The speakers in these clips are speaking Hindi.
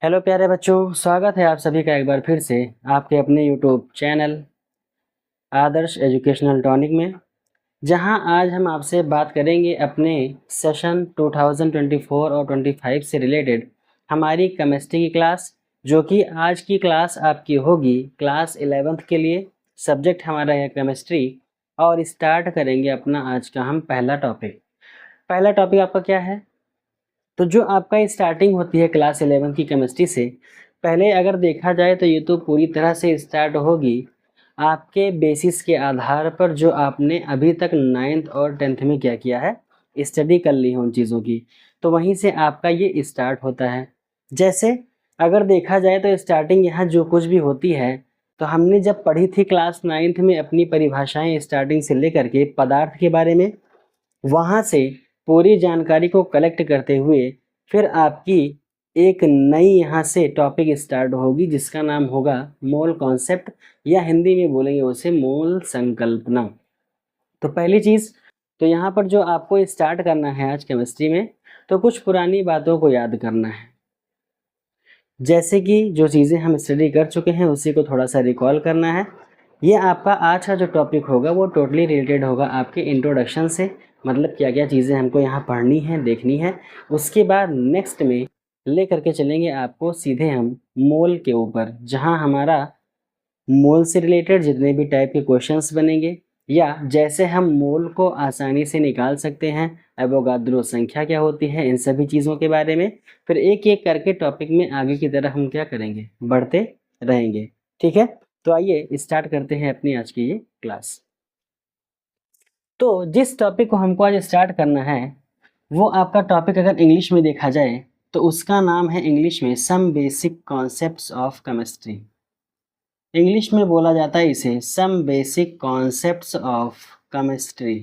हेलो प्यारे बच्चों, स्वागत है आप सभी का एक बार फिर से आपके अपने यूट्यूब चैनल आदर्श एजुकेशनल टॉनिक में, जहां आज हम आपसे बात करेंगे अपने सेशन 2024 और 25 से रिलेटेड हमारी केमिस्ट्री की क्लास, जो कि आज की क्लास आपकी होगी क्लास 11th के लिए। सब्जेक्ट हमारा है केमिस्ट्री और स्टार्ट करेंगे अपना आज का हम पहला टॉपिक। पहला टॉपिक आपका क्या है? तो जो आपका स्टार्टिंग होती है क्लास 11 की केमिस्ट्री से, पहले अगर देखा जाए तो ये तो पूरी तरह से स्टार्ट होगी आपके बेसिस के आधार पर, जो आपने अभी तक 9th और 10th में क्या किया है, स्टडी कर ली है उन चीज़ों की। तो वहीं से आपका ये स्टार्ट होता है। जैसे अगर देखा जाए तो स्टार्टिंग यहाँ जो कुछ भी होती है, तो हमने जब पढ़ी थी क्लास 9th में अपनी परिभाषाएं स्टार्टिंग से लेकर के पदार्थ के बारे में, वहाँ से पूरी जानकारी को कलेक्ट करते हुए फिर आपकी एक नई यहाँ से टॉपिक स्टार्ट होगी, जिसका नाम होगा मोल कॉन्सेप्ट, या हिंदी में बोलेंगे उसे मोल संकल्पना। तो पहली चीज़ तो यहाँ पर जो आपको स्टार्ट करना है आज केमिस्ट्री में, तो कुछ पुरानी बातों को याद करना है। जैसे कि जो चीज़ें हम स्टडी कर चुके हैं उसी को थोड़ा सा रिकॉल करना है। ये आपका आज का जो टॉपिक होगा वो टोटली रिलेटेड होगा आपके इंट्रोडक्शन से, मतलब क्या क्या चीज़ें हमको यहाँ पढ़नी है, देखनी है। उसके बाद नेक्स्ट में ले करके चलेंगे आपको सीधे हम मोल के ऊपर, जहाँ हमारा मोल से रिलेटेड जितने भी टाइप के क्वेश्चंस बनेंगे, या जैसे हम मोल को आसानी से निकाल सकते हैं, एवोगाद्रो संख्या क्या होती है, इन सभी चीज़ों के बारे में फिर एक एक करके टॉपिक में आगे की तरफ हम क्या करेंगे, बढ़ते रहेंगे। ठीक है, तो आइए स्टार्ट करते हैं अपनी आज की ये क्लास। तो जिस टॉपिक को हमको आज स्टार्ट करना है, वो आपका टॉपिक अगर इंग्लिश में देखा जाए तो उसका नाम है इंग्लिश में some basic concepts of chemistry. English में बोला जाता है इसे some basic concepts of chemistry.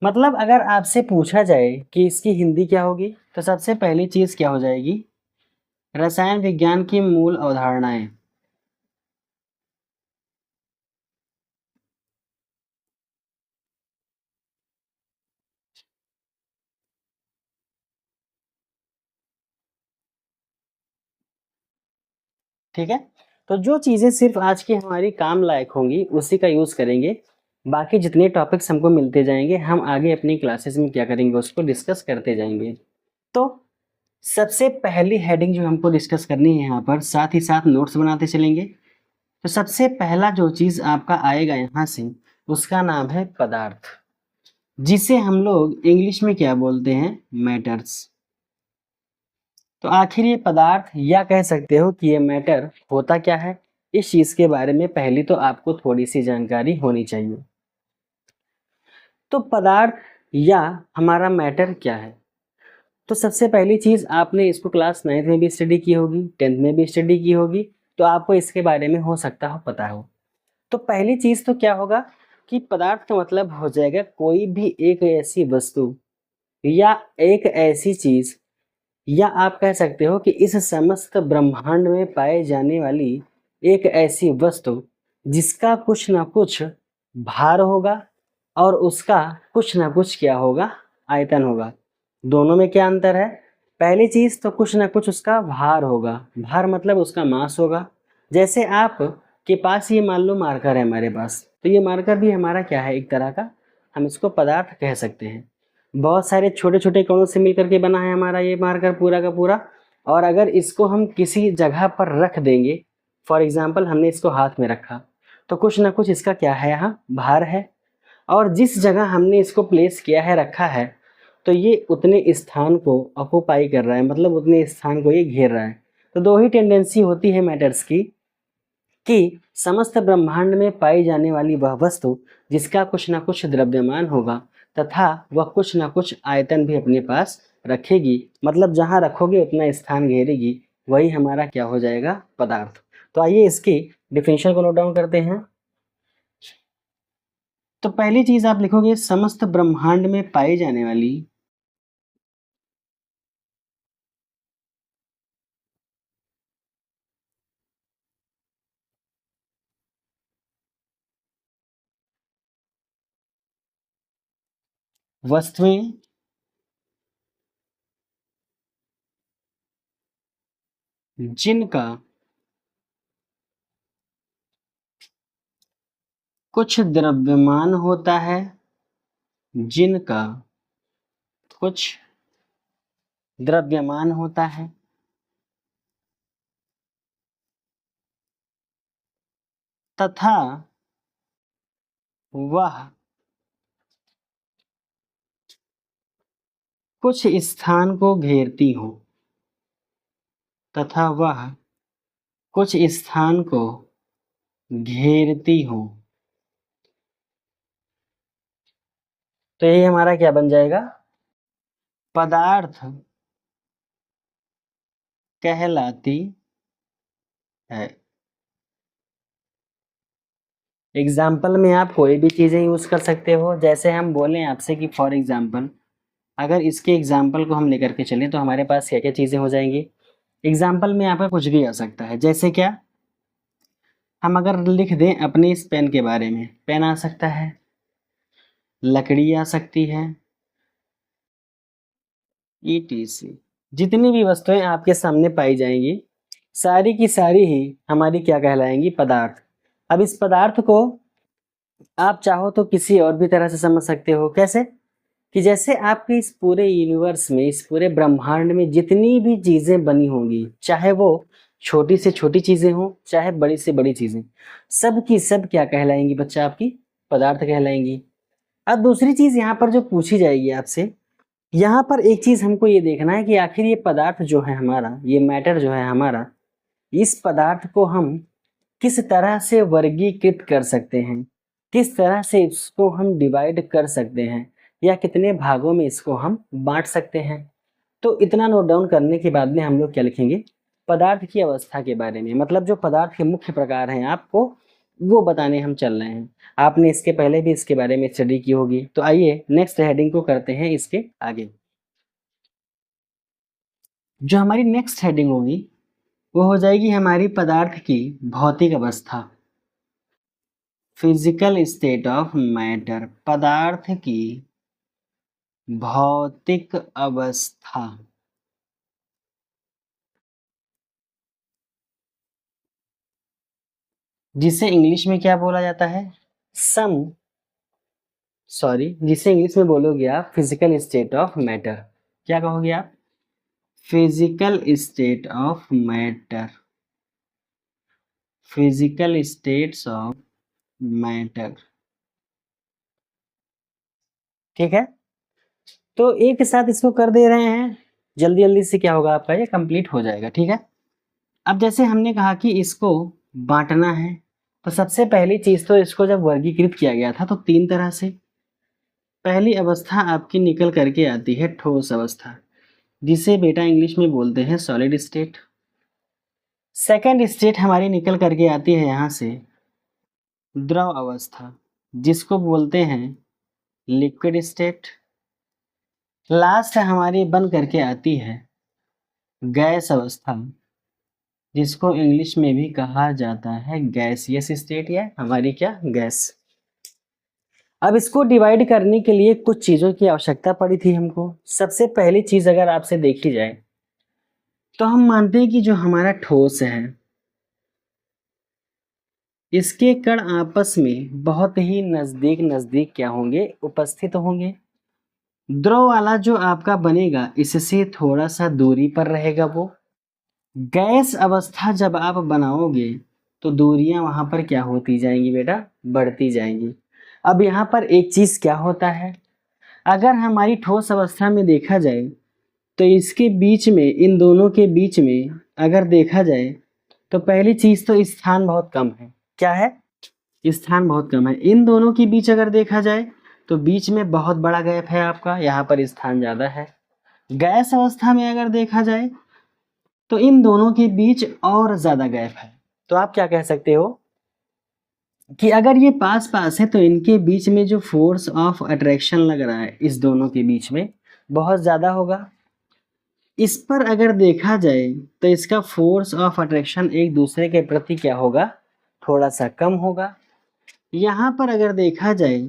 मतलब अगर आपसे पूछा जाए कि इसकी हिंदी क्या होगी, तो सबसे पहली चीज क्या हो जाएगी, रसायन विज्ञान की मूल अवधारणाएं। ठीक है, तो जो चीजें सिर्फ आज की हमारी काम लायक होंगी उसी का यूज करेंगे। बाकी जितने टॉपिक्स हमको मिलते जाएंगे हम आगे अपनी क्लासेस में क्या करेंगे उसको डिस्कस करते जाएंगे। तो सबसे पहली हेडिंग जो हमको डिस्कस करनी है यहाँ पर, साथ ही साथ नोट्स बनाते चलेंगे। तो सबसे पहला जो चीज आपका आएगा यहाँ से, उसका नाम है पदार्थ, जिसे हम लोग इंग्लिश में क्या बोलते हैं, मैटर्स। तो आखिर ये पदार्थ, या कह सकते हो कि ये मैटर होता क्या है, इस चीज के बारे में पहली तो आपको थोड़ी सी जानकारी होनी चाहिए। तो पदार्थ या हमारा मैटर क्या है, तो सबसे पहली चीज आपने इसको क्लास 9th में भी स्टडी की होगी, 10th में भी स्टडी की होगी, तो आपको इसके बारे में हो सकता हो पता हो। तो पहली चीज तो क्या होगा कि पदार्थ का मतलब हो जाएगा कोई भी एक ऐसी वस्तु या एक ऐसी चीज, या आप कह सकते हो कि इस समस्त ब्रह्मांड में पाए जाने वाली एक ऐसी वस्तु जिसका कुछ ना कुछ भार होगा और उसका कुछ ना कुछ क्या होगा, आयतन होगा। दोनों में क्या अंतर है? पहली चीज तो कुछ ना कुछ उसका भार होगा, भार मतलब उसका मास होगा। जैसे आप के पास ये मान लो मार्कर है हमारे पास, तो ये मार्कर भी हमारा क्या है, एक तरह का हम इसको पदार्थ कह सकते हैं। बहुत सारे छोटे छोटे कणों से मिलकर के बना है हमारा ये मार्कर पूरा का पूरा। और अगर इसको हम किसी जगह पर रख देंगे, फॉर एग्जाम्पल हमने इसको हाथ में रखा, तो कुछ ना कुछ इसका क्या है, यहाँ भार है। और जिस जगह हमने इसको प्लेस किया है, रखा है, तो ये उतने स्थान को ऑक्युपाई कर रहा है, मतलब उतने स्थान को ये घेर रहा है। तो दो ही टेंडेंसी होती है मैटर्स की, कि समस्त ब्रह्मांड में पाई जाने वाली वह वस्तु जिसका कुछ ना कुछ द्रव्यमान होगा, तथा वह कुछ ना कुछ आयतन भी अपने पास रखेगी, मतलब जहां रखोगे उतना स्थान घेरेगी, वही हमारा क्या हो जाएगा, पदार्थ। तो आइए इसकी डिफिनेशन को नोट डाउन करते हैं। तो पहली चीज आप लिखोगे समस्त ब्रह्मांड में पाई जाने वाली वस्तुएं जिनका कुछ द्रव्यमान होता है, जिनका कुछ द्रव्यमान होता है तथा वह कुछ स्थान को घेरती हो, तथा वह कुछ स्थान को घेरती हो। तो ये हमारा क्या बन जाएगा? पदार्थ कहलाती है। एग्जाम्पल में आप कोई भी चीजें यूज कर सकते हो। जैसे हम बोलें आपसे कि फॉर एग्जाम्पल, अगर इसके एग्जाम्पल को हम लेकर के चलें तो हमारे पास क्या क्या चीजें हो जाएंगी। एग्जाम्पल में आपका कुछ भी आ सकता है। जैसे क्या, हम अगर लिख दें अपने इस पेन के बारे में, पेन आ सकता है, लकड़ी आ सकती है, ETC। जितनी भी वस्तुएं आपके सामने पाई जाएंगी सारी की सारी ही हमारी क्या कहलाएंगी? पदार्थ। अब इस पदार्थ को आप चाहो तो किसी और भी तरह से समझ सकते हो। कैसे? कि जैसे आपके इस पूरे यूनिवर्स में, इस पूरे ब्रह्मांड में जितनी भी चीजें बनी होंगी, चाहे वो छोटी से छोटी चीजें हों, चाहे बड़ी से बड़ी चीजें, सब की सब क्या कहलाएंगी बच्चा? आपकी पदार्थ कहलाएंगी। अब दूसरी चीज यहाँ पर जो पूछी जाएगी आपसे, यहाँ पर एक चीज हमको ये देखना है कि आखिर ये पदार्थ जो है हमारा, ये मैटर जो है हमारा, इस पदार्थ को हम किस तरह से वर्गीकृत कर सकते हैं, किस तरह से इसको हम डिवाइड कर सकते हैं, या कितने भागों में इसको हम बांट सकते हैं। तो इतना नोट डाउन करने के बाद में हम लोग क्या लिखेंगे? पदार्थ की अवस्था के बारे में, मतलब जो पदार्थ के मुख्य प्रकार हैं आपको वो बताने हम चल रहे हैं। आपने इसके पहले भी इसके बारे में स्टडी की होगी। तो आइए नेक्स्ट हेडिंग को करते हैं इसके आगे। जो हमारी नेक्स्ट हेडिंग होगी वो हो जाएगी हमारी पदार्थ की भौतिक अवस्था, फिजिकल स्टेट ऑफ मैटर। पदार्थ की भौतिक अवस्था, जिसे इंग्लिश में क्या बोला जाता है? जिसे इंग्लिश में बोलोगे आप फिजिकल स्टेट ऑफ मैटर। क्या कहोगे आप? Physical state of matter, physical states of matter. ठीक है, तो एक साथ इसको कर दे रहे हैं, जल्दी जल्दी से क्या होगा आपका? ये कंप्लीट हो जाएगा। ठीक है, अब जैसे हमने कहा कि इसको बांटना है, तो सबसे पहली चीज तो इसको जब वर्गीकृत किया गया था तो तीन तरह से। पहली अवस्था आपकी निकल करके आती है ठोस अवस्था, जिसे बेटा इंग्लिश में बोलते हैं सॉलिड स्टेट। सेकंड स्टेट हमारी निकल करके आती है यहाँ से द्रव अवस्था, जिसको बोलते हैं लिक्विड स्टेट। लास्ट हमारी बन करके आती है गैस अवस्था, जिसको इंग्लिश में भी कहा जाता है गैसियस स्टेट, या हमारी क्या? गैस। अब इसको डिवाइड करने के लिए कुछ चीजों की आवश्यकता पड़ी थी हमको। सबसे पहली चीज अगर आपसे देखी जाए तो हम मानते हैं कि जो हमारा ठोस है इसके कण आपस में बहुत ही नजदीक नजदीक क्या होंगे? उपस्थित होंगे। द्रव वाला जो आपका बनेगा इससे थोड़ा सा दूरी पर रहेगा वो। गैस अवस्था जब आप बनाओगे तो दूरियां वहां पर क्या होती जाएंगी बेटा? बढ़ती जाएंगी। अब यहाँ पर एक चीज क्या होता है, अगर हमारी ठोस अवस्था में देखा जाए तो इसके बीच में, इन दोनों के बीच में अगर देखा जाए तो पहली चीज तो स्थान बहुत कम है। क्या है? स्थान बहुत कम है। इन दोनों के बीच अगर देखा जाए तो बीच में बहुत बड़ा गैप है आपका, यहाँ पर स्थान ज्यादा है। गैस अवस्था में अगर देखा जाए तो इन दोनों के बीच और ज्यादा गैप है। तो आप क्या कह सकते हो कि अगर ये पास पास है तो इनके बीच में जो फोर्स ऑफ अट्रैक्शन लग रहा है इस दोनों के बीच में बहुत ज्यादा होगा। इस पर अगर देखा जाए तो इसका फोर्स ऑफ अट्रैक्शन एक दूसरे के प्रति क्या होगा? थोड़ा सा कम होगा। यहाँ पर अगर देखा जाए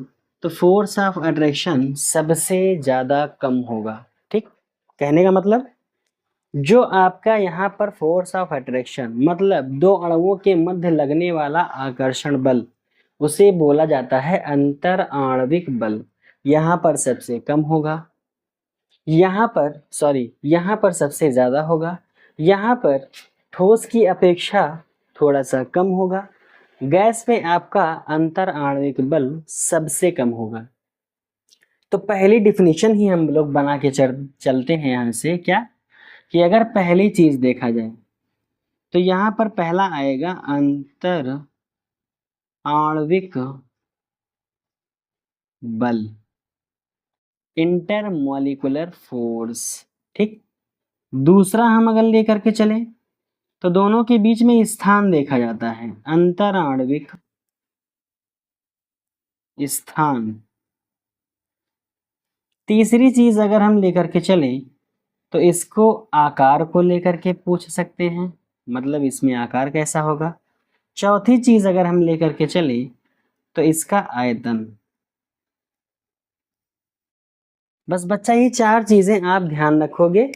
तो फोर्स ऑफ अट्रैक्शन सबसे ज़्यादा कम होगा। ठीक, कहने का मतलब जो आपका यहाँ पर फोर्स ऑफ अट्रैक्शन मतलब दो अणुओं के मध्य लगने वाला आकर्षण बल, उसे बोला जाता है अंतर आणविक बल। यहाँ पर सबसे कम होगा, यहाँ पर सबसे ज़्यादा होगा, यहाँ पर ठोस की अपेक्षा थोड़ा सा कम होगा, गैस में आपका अंतर आणविक बल सबसे कम होगा। तो पहली डिफिनीशन ही हम लोग बना के चलते हैं यहाँ से, क्या कि अगर पहली चीज देखा जाए तो यहाँ पर पहला आएगा अंतर आणविक बल, इंटरमॉलिक्यूलर फोर्स। ठीक, दूसरा हम अगर लेकर के चले तो दोनों के बीच में स्थान देखा जाता है, अंतर आणविक स्थान। तीसरी चीज अगर हम लेकर के चले तो इसको आकार को लेकर के पूछ सकते हैं, मतलब इसमें आकार कैसा होगा। चौथी चीज अगर हम लेकर के चले तो इसका आयतन। बस बच्चा ये चार चीजें आप ध्यान रखोगे,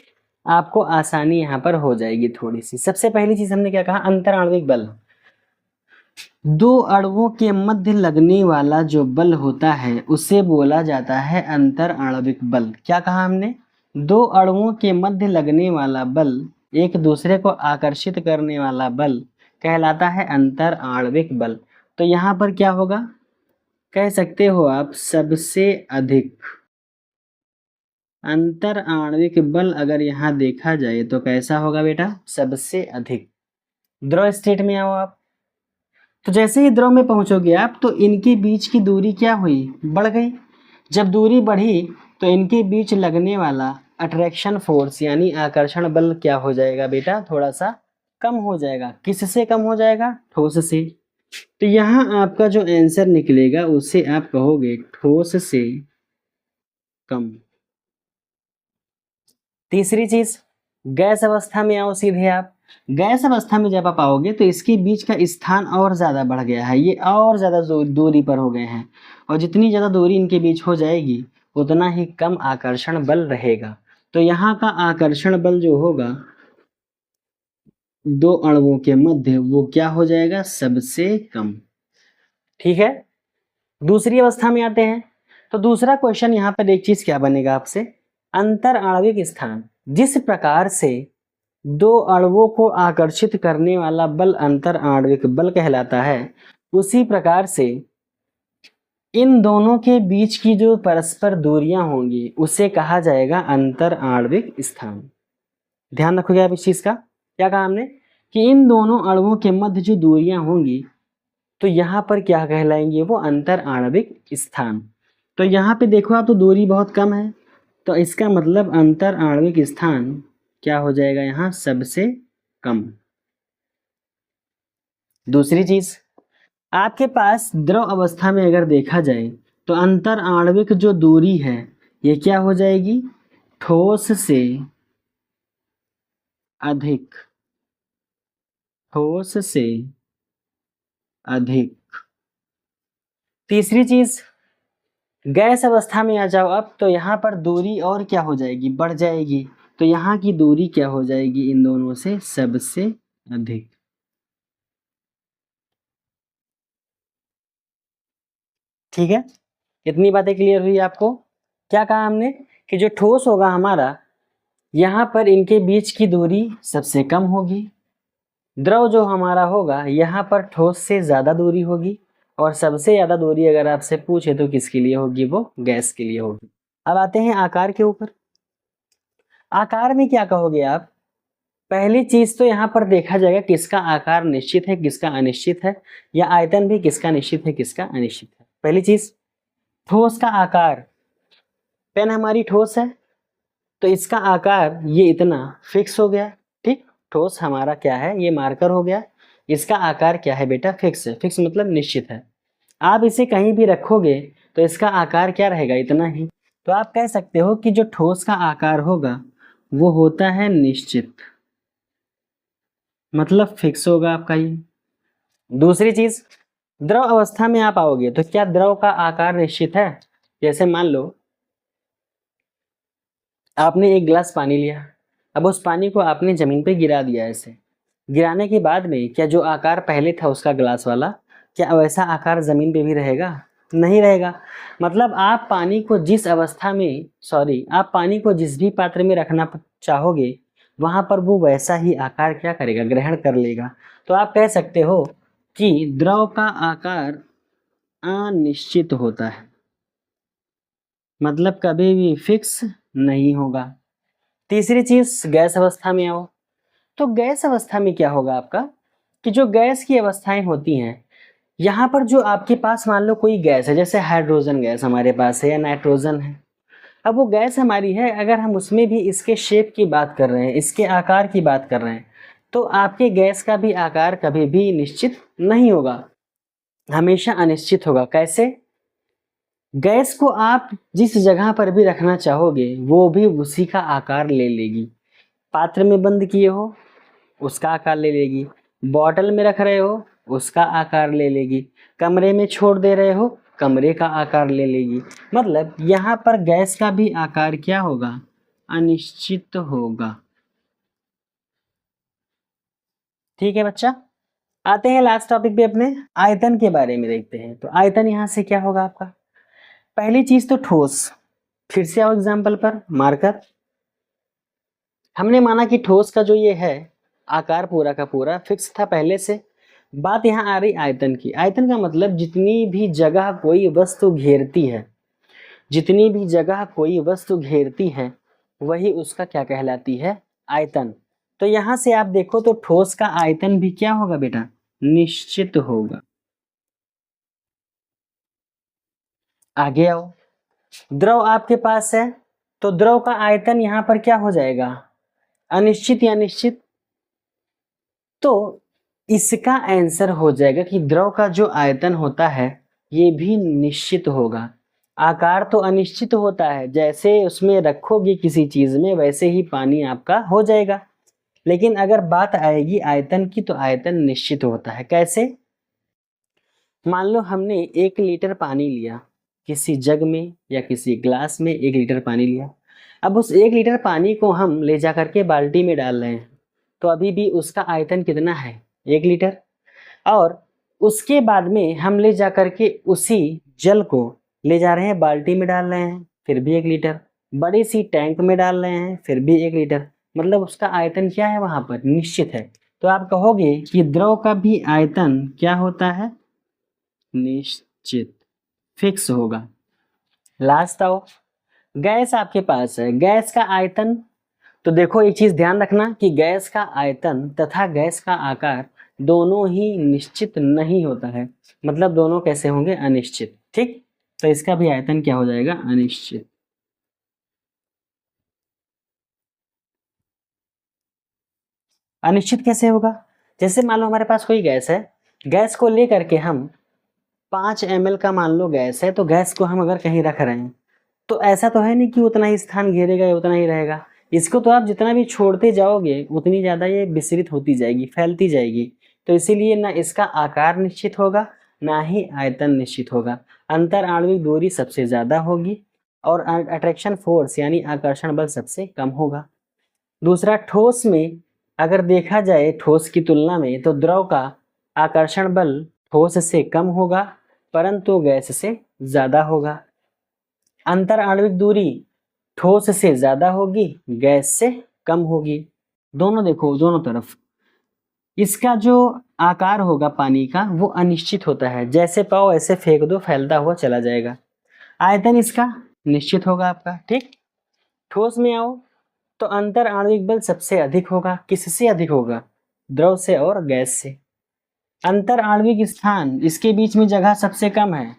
आपको आसानी यहाँ पर हो जाएगी थोड़ी सी। सबसे पहली चीज हमने क्या कहा, अंतर आणविक बल। दो अणुओं के मध्य लगने वाला जो बल होता है उसे बोला जाता है अंतर आणविक बल। क्या कहा हमने, दो अणुओं के मध्य लगने वाला बल, एक दूसरे को आकर्षित करने वाला बल कहलाता है अंतर आणविक बल। तो यहाँ पर क्या होगा, कह सकते हो आप सबसे अधिक। अंतर आणविक बल अगर यहाँ देखा जाए तो कैसा होगा बेटा, सबसे अधिक। द्रव स्टेट में आओ आप, तो जैसे ही द्रव में पहुंचोगे आप तो इनके बीच की दूरी क्या हुई, बढ़ गई। जब दूरी बढ़ी तो इनके बीच लगने वाला अट्रैक्शन फोर्स यानी आकर्षण बल क्या हो जाएगा बेटा, थोड़ा सा कम हो जाएगा। किससे कम हो जाएगा, ठोस से। तो यहाँ आपका जो आंसर निकलेगा उसे आप कहोगे ठोस से कम। तीसरी चीज, गैस अवस्था में आओ सीधे आप। गैस अवस्था में जब आप आओगे तो इसके बीच का स्थान और ज़्यादा बढ़ गया है, ये और ज़्यादा दूरी पर हो गए हैं, और जितनी ज़्यादा दूरी इनके बीच हो जाएगी उतना ही कम आकर्षण बल रहेगा। तो यहाँ का आकर्षण बल जो होगा दो अणुओं के मध्य वो क्या हो जाएगा, सबसे कम। ठीक है, दूसरी अवस्था में आते हैं। तो दूसरा क्वेश्चन यहाँ पर एक चीज क्या बनेगा आपसे, अंतर आणविक स्थान। जिस प्रकार से दो अणुओं को आकर्षित करने वाला बल अंतर आणविक बल कहलाता है, उसी प्रकार से इन दोनों के बीच की जो परस्पर दूरियां होंगी उसे कहा जाएगा अंतर आणविक स्थान। ध्यान रखोगे आप इस चीज का। क्या कहा हमने कि इन दोनों अणुओं के मध्य जो दूरियां होंगी तो यहाँ पर क्या कहलाएंगे, वो अंतर आणविक स्थान। तो यहाँ पे देखो आप तो दूरी बहुत कम है, तो इसका मतलब अंतर आणविक स्थान क्या हो जाएगा यहाँ, सबसे कम। दूसरी चीज, आपके पास द्रव अवस्था में अगर देखा जाए तो अंतर आणविक जो दूरी है ये क्या हो जाएगी, ठोस से अधिक। ठोस से अधिक। तीसरी चीज, गैस अवस्था में आ जाओ अब, तो यहाँ पर दूरी और क्या हो जाएगी, बढ़ जाएगी। तो यहाँ की दूरी क्या हो जाएगी इन दोनों से, सबसे अधिक। ठीक है, इतनी बातें क्लियर हुई आपको। क्या कहा हमने कि जो ठोस होगा हमारा, यहाँ पर इनके बीच की दूरी सबसे कम होगी। द्रव जो हमारा होगा यहाँ पर ठोस से ज़्यादा दूरी होगी, और सबसे ज़्यादा दूरी अगर आपसे पूछे तो किसके लिए होगी, वो गैस के लिए होगी। अब आते हैं आकार के ऊपर। आकार में क्या कहोगे आप, पहली चीज तो यहाँ पर देखा जाएगा किसका आकार निश्चित है किसका अनिश्चित है, या आयतन भी किसका निश्चित है किसका अनिश्चित है। पहली चीज ठोस का आकार, पेन हमारी ठोस है तो इसका आकार ये इतना फिक्स हो गया। ठीक, ठोस हमारा क्या है, ये मार्कर हो गया, इसका आकार क्या है बेटा, फिक्स है। फिक्स मतलब निश्चित है, आप इसे कहीं भी रखोगे तो इसका आकार क्या रहेगा, इतना ही। तो आप कह सकते हो कि जो ठोस का आकार होगा वो होता है निश्चित, मतलब फिक्स होगा आपका ये। दूसरी चीज, द्रव अवस्था में आप आओगे तो क्या द्रव का आकार निश्चित है? जैसे मान लो आपने एक गिलास पानी लिया, अब उस पानी को आपने जमीन पे गिरा दिया। ऐसे गिराने के बाद में क्या जो आकार पहले था उसका गिलास वाला, क्या वैसा आकार जमीन पे भी रहेगा? नहीं रहेगा। मतलब आप पानी को जिस अवस्था में आप पानी को जिस भी पात्र में रखना चाहोगे वहां पर वो वैसा ही आकार क्या करेगा, ग्रहण कर लेगा। तो आप कह सकते हो कि द्रव का आकार अनिश्चित होता है, मतलब कभी भी फिक्स नहीं होगा। तीसरी चीज, गैस अवस्था में आओ तो गैस अवस्था में क्या होगा आपका कि जो गैस की अवस्थाएं होती हैं, यहाँ पर जो आपके पास मान लो कोई गैस है, जैसे हाइड्रोजन गैस हमारे पास है या नाइट्रोजन है। अब वो गैस हमारी है, अगर हम उसमें भी इसके शेप की बात कर रहे हैं, इसके आकार की बात कर रहे हैं, तो आपके गैस का भी आकार कभी भी निश्चित नहीं होगा, हमेशा अनिश्चित होगा। कैसे? गैस को आप जिस जगह पर भी रखना चाहोगे वो भी उसी का आकार ले लेगी। पात्र में बंद किए हो उसका आकार ले लेगी, बॉटल में रख रहे हो उसका आकार ले लेगी, कमरे में छोड़ दे रहे हो कमरे का आकार ले लेगी। मतलब यहाँ पर गैस का भी आकार क्या होगा, अनिश्चित होगा। ठीक है बच्चा, आते हैं लास्ट टॉपिक पे अपने आयतन के बारे में देखते हैं। तो आयतन यहाँ से क्या होगा आपका, पहली चीज तो ठोस। फिर से आओ एग्जाम्पल पर मार्कर। हमने माना कि ठोस का जो ये है आकार पूरा का पूरा फिक्स था पहले से। बात यहाँ आ रही आयतन की। आयतन का मतलब जितनी भी जगह कोई वस्तु घेरती है, जितनी भी जगह कोई वस्तु घेरती है वही उसका क्या कहलाती है, आयतन। तो यहाँ से आप देखो तो ठोस का आयतन भी क्या होगा बेटा, निश्चित होगा। आगे आओ, द्रव आपके पास है तो द्रव का आयतन यहाँ पर क्या हो जाएगा, अनिश्चित या निश्चित। तो इसका आंसर हो जाएगा कि द्रव का जो आयतन होता है ये भी निश्चित होगा। आकार तो अनिश्चित होता है, जैसे उसमें रखोगे किसी चीज में वैसे ही पानी आपका हो जाएगा। लेकिन अगर बात आएगी आयतन की तो आयतन निश्चित होता है। कैसे? मान लो हमने 1 लीटर पानी लिया, किसी जग में या किसी ग्लास में 1 लीटर पानी लिया। अब उस 1 लीटर पानी को हम ले जा करके बाल्टी में डाल रहे हैं, तो अभी भी उसका आयतन कितना है, 1 लीटर। और उसके बाद में हम ले जा करके उसी जल को ले जा रहे हैं बाल्टी में डाल रहे हैं, फिर भी 1 लीटर। बड़ी सी टैंक में डाल रहे हैं, फिर भी 1 लीटर। मतलब उसका आयतन क्या है, वहां पर निश्चित है। तो आप कहोगे कि द्रव का भी आयतन क्या होता है, निश्चित, फिक्स होगा। लास्ट आओ, गैस आपके पास है, गैस का आयतन। तो देखो एक चीज ध्यान रखना कि गैस का आयतन तथा गैस का आकार दोनों ही निश्चित नहीं होता है। मतलब दोनों कैसे होंगे, अनिश्चित। ठीक, तो इसका भी आयतन क्या हो जाएगा, अनिश्चित। अनिश्चित कैसे होगा, जैसे मान लो हमारे पास कोई गैस है, गैस को लेकर के हम 5 ml का मान लो गैस है, तो गैस को हम अगर कहीं रख रहे हैं तो ऐसा तो है नहीं कि उतना ही स्थान घेरेगा या उतना ही रहेगा। इसको तो आप जितना भी छोड़ते जाओगे उतनी ज़्यादा ये विस्तृत होती जाएगी, फैलती जाएगी। तो इसीलिए ना इसका आकार निश्चित होगा ना ही आयतन निश्चित होगा। अंतर आणविक दूरी सबसे ज़्यादा होगी और अट्रैक्शन फोर्स यानी आकर्षण बल सबसे कम होगा। दूसरा, ठोस में अगर देखा जाए ठोस की तुलना में तो द्रव का आकर्षण बल ठोस से कम होगा परंतु गैस से ज़्यादा होगा। अंतर आणविक दूरी ठोस से ज्यादा होगी, गैस से कम होगी। दोनों देखो, दोनों तरफ इसका जो आकार होगा पानी का वो अनिश्चित होता है, जैसे पाओ ऐसे फेंक दो फैलता हुआ चला जाएगा। आयतन इसका निश्चित होगा आपका। ठीक, ठोस में आओ तो अंतर आणविक बल सबसे अधिक होगा। किससे अधिक होगा, द्रव से और गैस से। अंतर आणविक स्थान, इसके बीच में जगह सबसे कम है।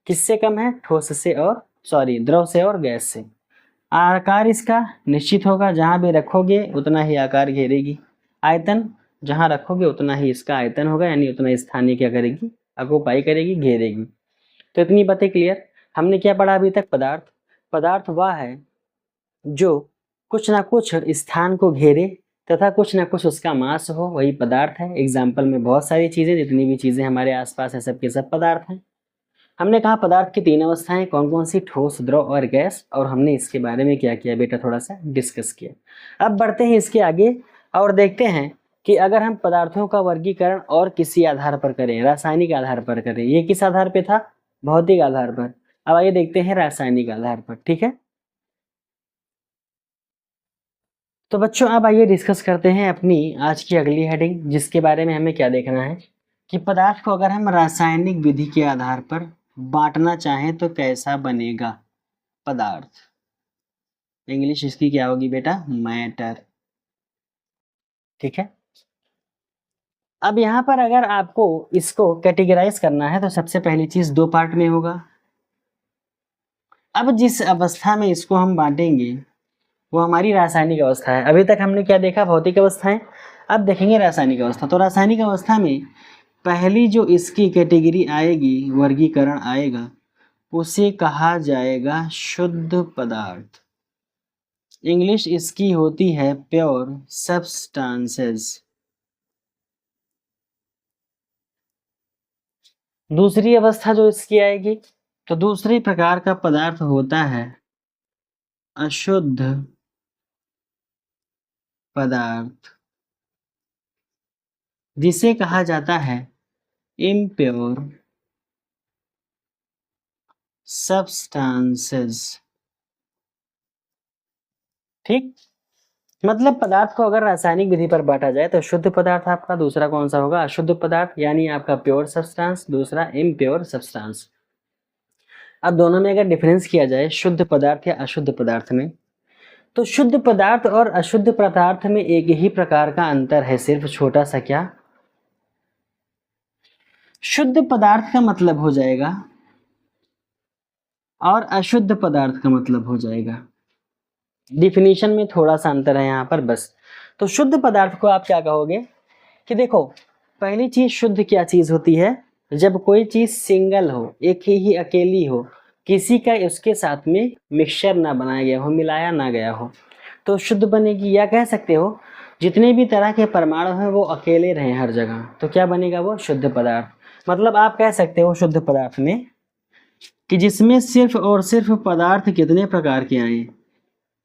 किससे कम है, ठोस से और द्रव से और गैस से। आकार इसका निश्चित होगा, जहां भी रखोगे उतना ही आकार घेरेगी। आयतन जहां रखोगे उतना ही इसका आयतन होगा, यानी उतना स्थानीय क्या करेगी, अकुपाई करेगी, घेरेगी। तो इतनी बातें क्लियर। हमने क्या पढ़ा अभी तक, पदार्थ। पदार्थ वह है जो कुछ ना कुछ स्थान को घेरे तथा कुछ ना कुछ उसका मास हो, वही पदार्थ है। एग्जाम्पल में बहुत सारी चीज़ें, जितनी भी चीज़ें हमारे आसपास है सब के सब पदार्थ हैं। हमने कहा पदार्थ की 3 अवस्थाएं कौन कौन सी, ठोस, द्रव और गैस, और हमने इसके बारे में क्या किया बेटा, थोड़ा सा डिस्कस किया। अब बढ़ते हैं इसके आगे और देखते हैं कि अगर हम पदार्थों का वर्गीकरण और किसी आधार पर करें, रासायनिक आधार पर करें, ये किस आधार पे था, भौतिक आधार पर, अब आइए देखते हैं रासायनिक आधार पर। ठीक है, तो बच्चों अब आइए डिस्कस करते हैं अपनी आज की अगली हेडिंग, जिसके बारे में हमें क्या देखना है कि पदार्थ को अगर हम रासायनिक विधि के आधार पर बांटना चाहें तो कैसा बनेगा पदार्थ। इंग्लिश इसकी क्या होगी बेटा, मैटर। ठीक है, अब यहाँ पर अगर आपको इसको कैटेगराइज करना है तो सबसे पहली चीज 2 पार्ट में होगा। अब जिस अवस्था में इसको हम बांटेंगे वो हमारी रासायनिक अवस्था है। अभी तक हमने क्या देखा, भौतिक अवस्थाएं, अब देखेंगे रासायनिक अवस्था। तो रासायनिक अवस्था में पहली जो इसकी कैटेगरी आएगी, वर्गीकरण आएगा, उसे कहा जाएगा शुद्ध पदार्थ। इंग्लिश इसकी होती है प्योर सब्सटेंसेस। दूसरी अवस्था जो इसकी आएगी, तो दूसरे प्रकार का पदार्थ होता है अशुद्ध पदार्थ, जिसे कहा जाता है इम्प्योर सब्सटेंसेस। ठीक, मतलब पदार्थ को अगर रासायनिक विधि पर बांटा जाए तो शुद्ध पदार्थ आपका, दूसरा कौन सा होगा, अशुद्ध पदार्थ, यानी आपका प्योर सब्सटेंस, दूसरा इम्प्योर सब्सटेंस। अब दोनों में अगर डिफरेंस किया जाए शुद्ध पदार्थ या अशुद्ध पदार्थ में, तो शुद्ध पदार्थ और अशुद्ध पदार्थ में एक ही प्रकार का अंतर है, सिर्फ छोटा सा। क्या, शुद्ध पदार्थ का मतलब हो जाएगा और अशुद्ध पदार्थ का मतलब हो जाएगा। डिफिनीशन में थोड़ा सा अंतर है यहाँ पर बस। तो शुद्ध पदार्थ को आप क्या कहोगे कि देखो, पहली चीज शुद्ध क्या चीज होती है, जब कोई चीज सिंगल हो, एक ही अकेली हो, किसी का उसके साथ में मिक्सचर ना बनाया गया हो, मिलाया ना गया हो, तो शुद्ध बनेगी। या कह सकते हो जितने भी तरह के परमाणु हैं वो अकेले रहें हर जगह, तो क्या बनेगा, वो शुद्ध पदार्थ। मतलब आप कह सकते हो शुद्ध पदार्थ में कि जिसमें सिर्फ और सिर्फ पदार्थ कितने प्रकार के आए,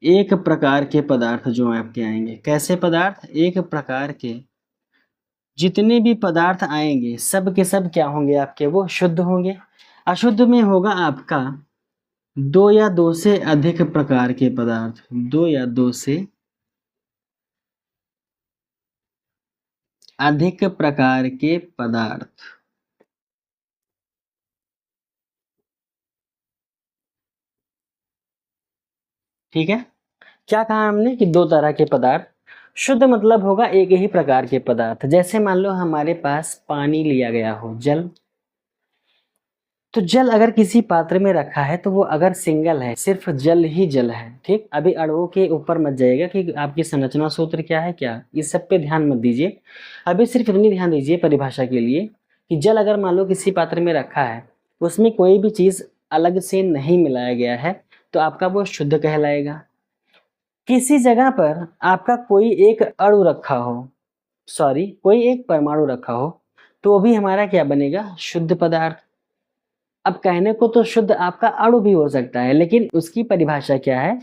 एक प्रकार के पदार्थ जो आपके आएंगे। कैसे पदार्थ, एक प्रकार के। जितने भी पदार्थ आएंगे सब के सब क्या होंगे आपके, वो शुद्ध होंगे। अशुद्ध में होगा आपका 2 या 2 से अधिक प्रकार के पदार्थ, 2 या 2 से अधिक प्रकार के पदार्थ। ठीक है, क्या कहा हमने कि 2 तरह के पदार्थ। शुद्ध मतलब होगा एक ही प्रकार के पदार्थ। जैसे मान लो हमारे पास पानी लिया गया हो, जल, तो जल अगर किसी पात्र में रखा है तो वो अगर सिंगल है, सिर्फ जल ही जल है। ठीक, अभी अणुओं के ऊपर मत जाइएगा कि आपकी संरचना सूत्र क्या है, क्या इस सब पे ध्यान मत दीजिए। अभी सिर्फ इतनी ध्यान दीजिए परिभाषा के लिए कि जल अगर मान लो किसी पात्र में रखा है, उसमें कोई भी चीज अलग से नहीं मिलाया गया है, तो आपका वो शुद्ध कहलाएगा। किसी जगह पर आपका कोई एक अणु रखा हो, सॉरी कोई एक परमाणु रखा हो, तो वो भी हमारा क्या बनेगा, शुद्ध पदार्थ। अब कहने को तो शुद्ध आपका अणु भी हो सकता है, लेकिन उसकी परिभाषा क्या है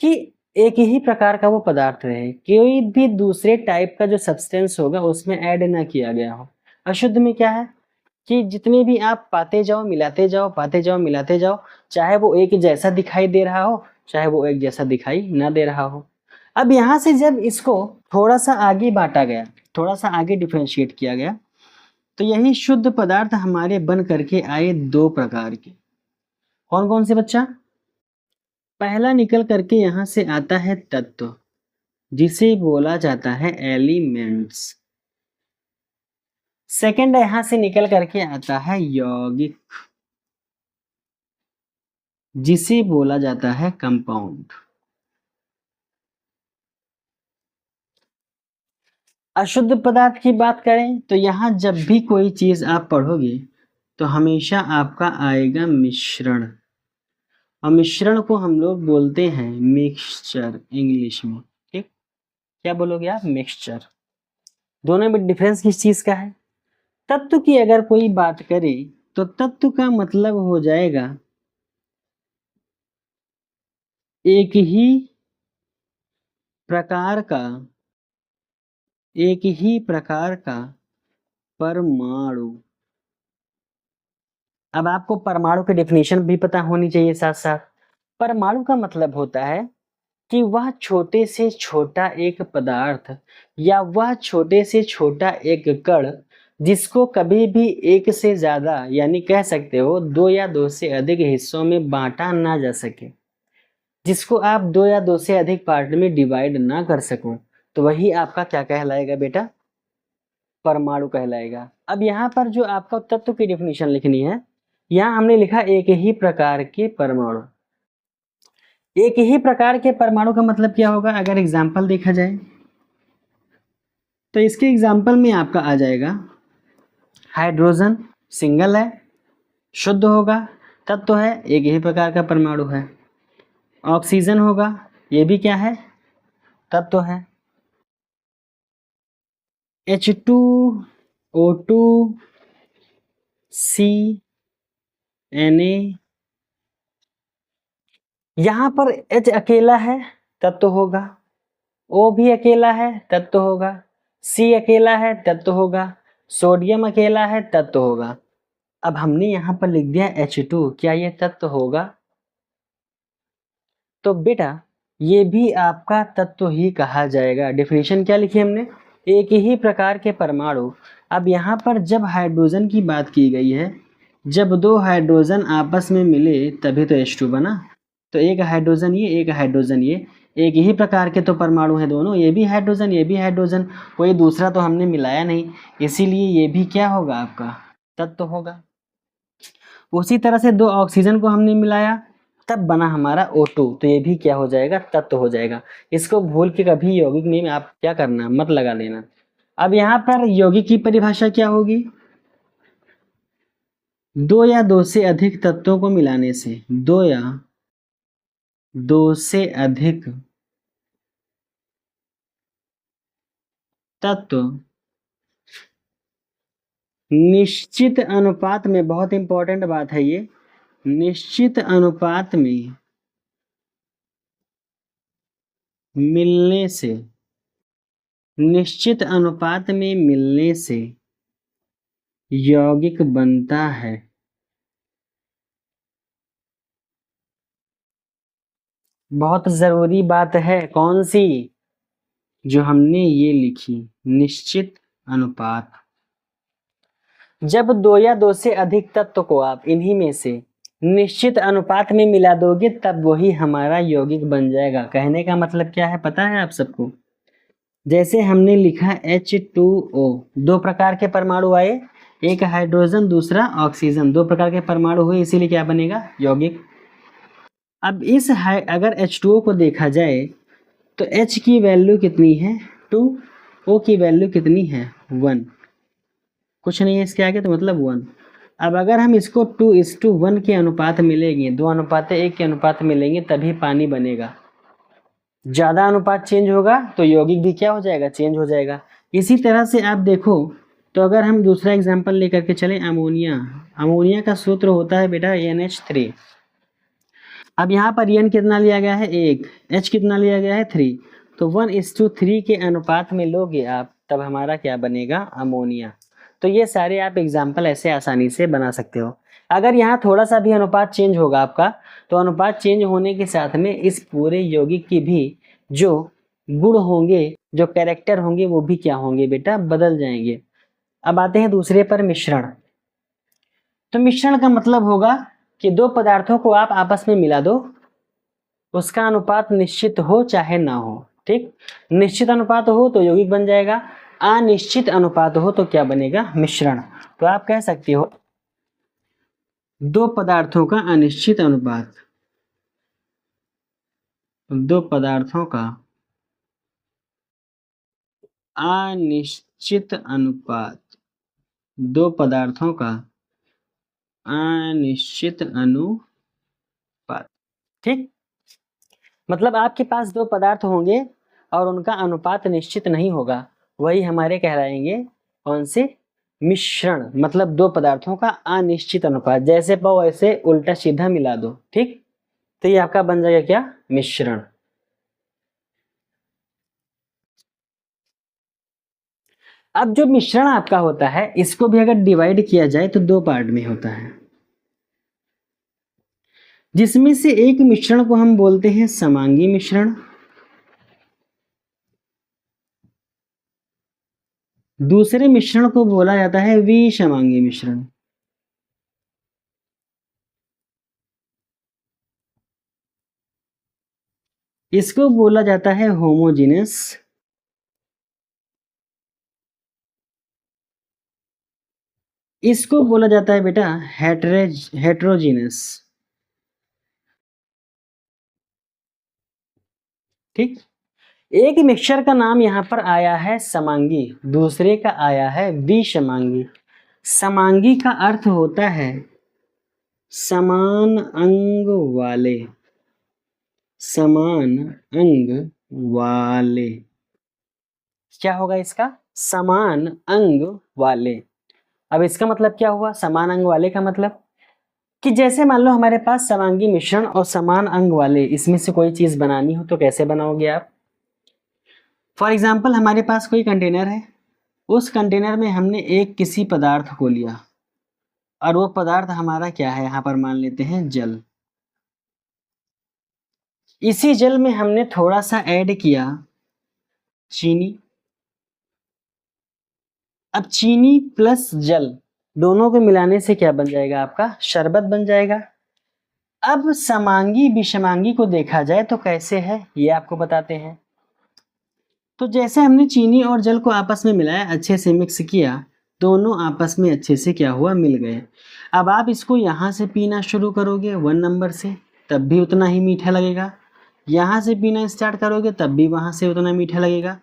कि एक ही प्रकार का वो पदार्थ रहे, कोई भी दूसरे टाइप का जो सब्सटेंस होगा उसमें ऐड ना किया गया हो। अशुद्ध में क्या है कि जितने भी आप पाते जाओ, मिलाते जाओ, पाते जाओ, मिलाते जाओ, चाहे वो एक जैसा दिखाई दे रहा हो, चाहे वो एक जैसा दिखाई ना दे रहा हो। अब यहाँ से जब इसको थोड़ा सा आगे बांटा गया, थोड़ा सा आगे डिफ्रेंशिएट किया गया, तो यही शुद्ध पदार्थ हमारे बन करके आए 2 प्रकार के। कौन कौन से बच्चा, पहला निकल करके यहाँ से आता है तत्व, जिसे बोला जाता है एलिमेंट्स। सेकंड यहाँ से निकल करके आता है यौगिक, जिसे बोला जाता है कंपाउंड। अशुद्ध पदार्थ की बात करें तो यहाँ जब भी कोई चीज आप पढ़ोगे तो हमेशा आपका आएगा मिश्रण, और मिश्रण को हम लोग बोलते हैं मिक्सचर इंग्लिश में। ठीक, क्या बोलोगे आप? मिक्सचर। दोनों में डिफरेंस किस चीज का है? तत्व की अगर कोई बात करे तो तत्व का मतलब हो जाएगा एक ही प्रकार का, एक ही प्रकार का परमाणु। अब आपको परमाणु की डेफिनेशन भी पता होनी चाहिए साथ साथ। परमाणु का मतलब होता है कि वह छोटे से छोटा एक पदार्थ या वह छोटे से छोटा एक कण जिसको कभी भी एक से ज्यादा यानी कह सकते हो दो या दो से अधिक हिस्सों में बांटा ना जा सके, जिसको आप दो या दो से अधिक पार्ट में डिवाइड ना कर सको, तो वही आपका क्या कहलाएगा बेटा? परमाणु कहलाएगा। अब यहाँ पर जो आपका तत्व की डेफिनेशन लिखनी है, यहाँ हमने लिखा एक ही प्रकार के परमाणु। एक ही प्रकार के परमाणु का मतलब क्या होगा? अगर एग्जाम्पल देखा जाए तो इसके एग्जाम्पल में आपका आ जाएगा हाइड्रोजन सिंगल है, शुद्ध होगा, तत्व है, एक ही प्रकार का परमाणु है। ऑक्सीजन होगा, ये भी क्या है? तत्व है। H2O2 CNA, यहाँ पर H अकेला है तत्व होगा, O भी अकेला है तत्व होगा, C अकेला है तत्व होगा, सोडियम अकेला है तत्व होगा। अब हमने यहाँ पर लिख दिया H2, क्या ये तत्व होगा? तो बेटा ये भी आपका तत्व ही कहा जाएगा। डेफिनेशन क्या लिखी हमने? एक ही प्रकार के परमाणु। अब यहाँ पर जब हाइड्रोजन की बात की गई है, जब दो हाइड्रोजन आपस में मिले तभी तो H2 बना। तो एक हाइड्रोजन ये, एक हाइड्रोजन ये, एक ही प्रकार के तो परमाणु हैं दोनों, ये भी हाइड्रोजन ये भी हाइड्रोजन, कोई दूसरा तो हमने मिलाया नहीं, इसीलिए ये भी क्या होगा? आपका तत्व होगा। उसी तरह से दो ऑक्सीजन को हमने मिलाया तब बना हमारा O2, तो ये भी क्या हो जाएगा? तत्व हो जाएगा। इसको भूल के कभी यौगिक में आप क्या करना, मत लगा लेना। अब यहाँ पर यौगिक की परिभाषा क्या होगी? दो या दो से अधिक तत्वों को मिलाने से, दो या दो से अधिक तत्व निश्चित अनुपात में, बहुत इंपॉर्टेंट बात है ये, निश्चित अनुपात में मिलने से, निश्चित अनुपात में मिलने से यौगिक बनता है। बहुत जरूरी बात है, कौन सी? जो हमने ये लिखी, निश्चित अनुपात। जब दो या दो से अधिक तत्व को आप इन्हीं में से निश्चित अनुपात में मिला दोगे तब वही हमारा यौगिक बन जाएगा। कहने का मतलब क्या है पता है आप सबको? जैसे हमने लिखा H2O, दो प्रकार के परमाणु आए, एक हाइड्रोजन दूसरा ऑक्सीजन, दो प्रकार के परमाणु हुए, इसीलिए क्या बनेगा? यौगिक। अब इस अगर H2O को देखा जाए तो H की वैल्यू कितनी है? 2, O की वैल्यू कितनी है? 1, कुछ नहीं है इसके आगे, तो मतलब 1। अब अगर हम इसको 2:1 के अनुपात मिलेंगे, 2:1 के अनुपात मिलेंगे तभी पानी बनेगा। ज़्यादा अनुपात चेंज होगा तो यौगिक भी क्या हो जाएगा? चेंज हो जाएगा। इसी तरह से आप देखो तो अगर हम दूसरा एग्जाम्पल लेकर के चलें, अमोनिया। अमोनिया का सूत्र होता है बेटा NH3। अब यहाँ पर N कितना लिया गया है? 1, H कितना लिया गया है? 3, तो 1:3 के अनुपात में लोगे आप तब हमारा क्या बनेगा? अमोनिया। तो ये सारे आप एग्जाम्पल ऐसे आसानी से बना सकते हो। अगर यहाँ थोड़ा सा भी अनुपात चेंज होगा आपका, तो अनुपात चेंज होने के साथ में इस पूरे यौगिक की भी जो गुण होंगे, जो कैरेक्टर होंगे, वो भी क्या होंगे बेटा? बदल जाएंगे। अब आते हैं दूसरे पर, मिश्रण। तो मिश्रण का मतलब होगा कि दो पदार्थों को आप आपस में मिला दो, उसका अनुपात निश्चित हो चाहे ना हो। ठीक, निश्चित अनुपात हो तो यौगिक बन जाएगा, अनिश्चित अनुपात हो तो क्या बनेगा? मिश्रण। तो आप कह सकते हो दो पदार्थों का अनिश्चित अनुपात, दो पदार्थों का अनिश्चित अनुपात, दो पदार्थों का अनिश्चित अनुपात। ठीक, मतलब आपके पास दो पदार्थ होंगे और उनका अनुपात निश्चित नहीं होगा, वही हमारे कहलाएंगे कौन से? मिश्रण। मतलब दो पदार्थों का अनिश्चित अनुपात, जैसे पाओ वैसे उल्टा सीधा मिला दो, ठीक। तो ये आपका बन जाएगा क्या? मिश्रण। अब जो मिश्रण आपका होता है, इसको भी अगर डिवाइड किया जाए तो दो पार्ट में होता है, जिसमें से एक मिश्रण को हम बोलते हैं समांगी मिश्रण, दूसरे मिश्रण को बोला जाता है विषमांगी मिश्रण। इसको बोला जाता है होमोजीनस, इसको बोला जाता है बेटा हेट्रोजीनस, ठीक। एक मिक्सचर का नाम यहाँ पर आया है समांगी, दूसरे का आया है विषमांगी। समांगी का अर्थ होता है समान अंग वाले, समान अंग वाले। क्या होगा इसका? समान अंग वाले। अब इसका मतलब क्या हुआ? समान अंग वाले का मतलब कि जैसे मान लो हमारे पास समांगी मिश्रण और समान अंग वाले, इसमें से कोई चीज बनानी हो तो कैसे बनाओगे आप? फॉर एग्जाम्पल हमारे पास कोई कंटेनर है, उस कंटेनर में हमने एक किसी पदार्थ को लिया और वो पदार्थ हमारा क्या है? यहाँ पर मान लेते हैं जल। इसी जल में हमने थोड़ा सा ऐड किया चीनी। अब चीनी प्लस जल दोनों को मिलाने से क्या बन जाएगा? आपका शरबत बन जाएगा। अब समांगी विषमांगी को देखा जाए तो कैसे है, ये आपको बताते हैं। तो जैसे हमने चीनी और जल को आपस में मिलाया, अच्छे से मिक्स किया, दोनों आपस में अच्छे से क्या हुआ? मिल गए। अब आप इसको यहाँ से पीना शुरू करोगे 1 नंबर से, तब भी उतना ही मीठा लगेगा। यहाँ से पीना स्टार्ट करोगे तब भी वहाँ से उतना मीठा लगेगा।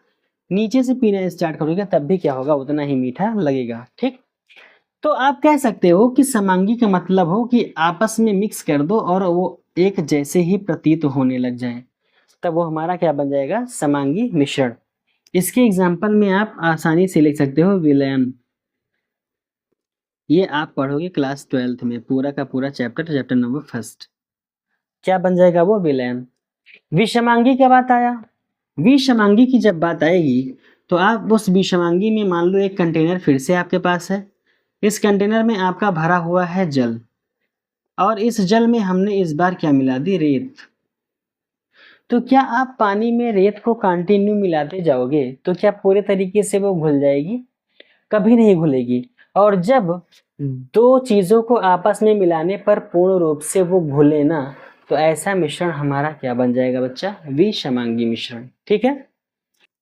नीचे से पीना स्टार्ट करोगे तब भी क्या होगा? उतना ही मीठा लगेगा, ठीक। तो आप कह सकते हो कि समांगी का मतलब हो कि आपस में मिक्स कर दो और वो एक जैसे ही प्रतीत होने लग जाए, तब वो हमारा क्या बन जाएगा? समांगी मिश्रण। इसके एग्जाम्पल में आप आसानी से लिख सकते हो विलयन। ये आप पढ़ोगे क्लास 12th में, पूरा का पूरा चैप्टर नंबर 1। क्या बन जाएगा? वो विलयन। विषमांगी क्या बात आया? विषमांगी की जब बात आएगी तो आप उस विषमांगी में मान लो एक कंटेनर फिर से आपके पास है, इस कंटेनर में आपका भरा हुआ है जल, और इस जल में हमने इस बार क्या मिला दी? रेत। तो क्या आप पानी में रेत को कंटिन्यू मिलाते जाओगे तो क्या पूरे तरीके से वो घुल जाएगी? कभी नहीं घुलेगी। और जब दो चीजों को आपस में मिलाने पर पूर्ण रूप से वो घुले ना, तो ऐसा मिश्रण हमारा क्या बन जाएगा बच्चा? विषमांगी मिश्रण, ठीक है।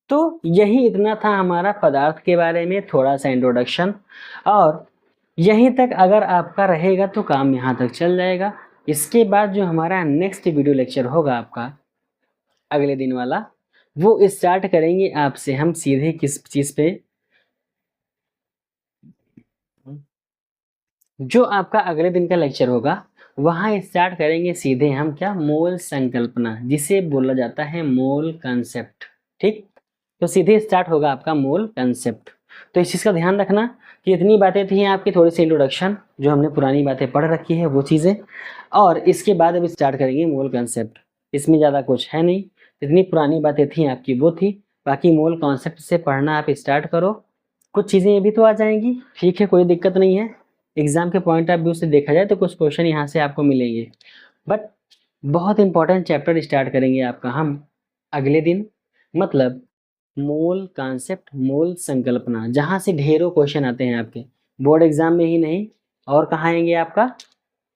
तो यही इतना था हमारा पदार्थ के बारे में थोड़ा सा इंट्रोडक्शन, और यहीं तक अगर आपका रहेगा तो काम यहाँ तक चल जाएगा। इसके बाद जो हमारा नेक्स्ट वीडियो लेक्चर होगा आपका अगले दिन वाला, वो स्टार्ट करेंगे आपसे हम सीधे किस चीज़ पे? जो आपका अगले दिन का लेक्चर होगा वहाँ स्टार्ट करेंगे सीधे हम क्या? मोल संकल्पना, जिसे बोला जाता है मोल कंसेप्ट, ठीक। तो सीधे स्टार्ट होगा आपका मोल कंसेप्ट। तो इस चीज़ का ध्यान रखना कि इतनी बातें थी आपकी थोड़ी सी इंट्रोडक्शन, जो हमने पुरानी बातें पढ़ रखी है वो चीज़ें, और इसके बाद अब स्टार्ट करेंगे मोल कंसेप्ट। इसमें ज़्यादा कुछ है नहीं, जितनी पुरानी बातें थी आपकी वो थी, बाकी मोल कॉन्सेप्ट से पढ़ना आप स्टार्ट करो। कुछ चीज़ें ये भी तो आ जाएंगी, ठीक है, कोई दिक्कत नहीं है। एग्जाम के पॉइंट ऑफ व्यू से देखा जाए तो कुछ क्वेश्चन यहाँ से आपको मिलेंगे, बट बहुत इंपॉर्टेंट चैप्टर स्टार्ट करेंगे आपका हम अगले दिन, मतलब मोल कॉन्सेप्ट, मोल संकल्पना, जहाँ से ढेरों क्वेश्चन आते हैं आपके बोर्ड एग्जाम में ही नहीं, और कहाँ आएंगे आपका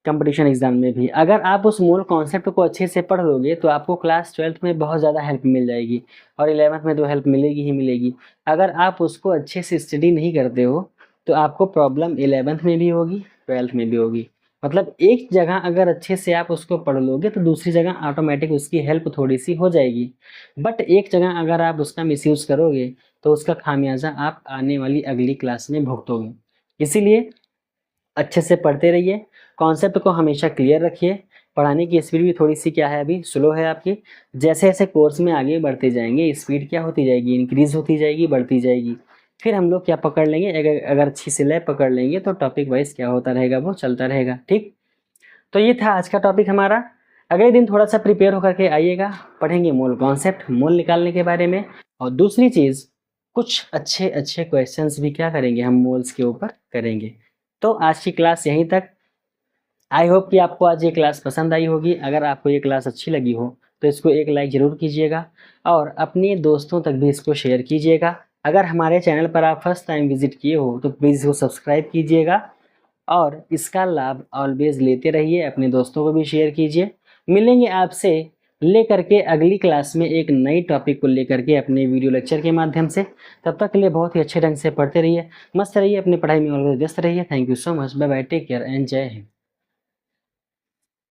कंपटीशन एग्जाम में भी। अगर आप उस मूल कॉन्सेप्ट को अच्छे से पढ़ लोगे तो आपको क्लास 12th में बहुत ज़्यादा हेल्प मिल जाएगी, और 11th में तो हेल्प मिलेगी ही मिलेगी। अगर आप उसको अच्छे से स्टडी नहीं करते हो तो आपको प्रॉब्लम 11th में भी होगी, 12th में भी होगी। मतलब एक जगह अगर अच्छे से आप उसको पढ़ लोगे तो दूसरी जगह ऑटोमेटिक उसकी हेल्प थोड़ी सी हो जाएगी, बट एक जगह अगर आप उसका मिसयूज़ करोगे तो उसका खामियाजा आप आने वाली अगली क्लास में भुगतोगे। इसीलिए अच्छे से पढ़ते रहिए, कॉन्सेप्ट को हमेशा क्लियर रखिए, पढ़ाने की स्पीड भी थोड़ी सी क्या है, अभी स्लो है आपकी। जैसे जैसे कोर्स में आगे बढ़ते जाएंगे स्पीड क्या होती जाएगी, इंक्रीज़ होती जाएगी, बढ़ती जाएगी। फिर हम लोग क्या पकड़ लेंगे, अगर अच्छी सिलाई पकड़ लेंगे तो टॉपिक वाइज क्या होता रहेगा, वो चलता रहेगा। ठीक, तो ये था आज का टॉपिक हमारा। अगले दिन थोड़ा सा प्रिपेयर होकर के आइएगा, पढ़ेंगे मोल कॉन्सेप्ट, मोल निकालने के बारे में। और दूसरी चीज़, कुछ अच्छे अच्छे क्वेश्चंस भी क्या करेंगे, हम मोल्स के ऊपर करेंगे। तो आज की क्लास यहीं तक। आई होप कि आपको आज ये क्लास पसंद आई होगी। अगर आपको ये क्लास अच्छी लगी हो तो इसको एक लाइक ज़रूर कीजिएगा और अपने दोस्तों तक भी इसको शेयर कीजिएगा। अगर हमारे चैनल पर आप फर्स्ट टाइम विजिट किए हो तो प्लीज़ इसको सब्सक्राइब कीजिएगा और इसका लाभ ऑलवेज लेते रहिए, अपने दोस्तों को भी शेयर कीजिए। मिलेंगे आपसे लेकर के अगली क्लास में एक नई टॉपिक को लेकर के अपने वीडियो लेक्चर के माध्यम से। तब तक के लिए बहुत ही अच्छे ढंग से पढ़ते रहिए, मस्त रहिए, अपनी पढ़ाई में ऑलवेज व्यस्त रहिए। Thank you so much, bye bye, take care and Jai Hind.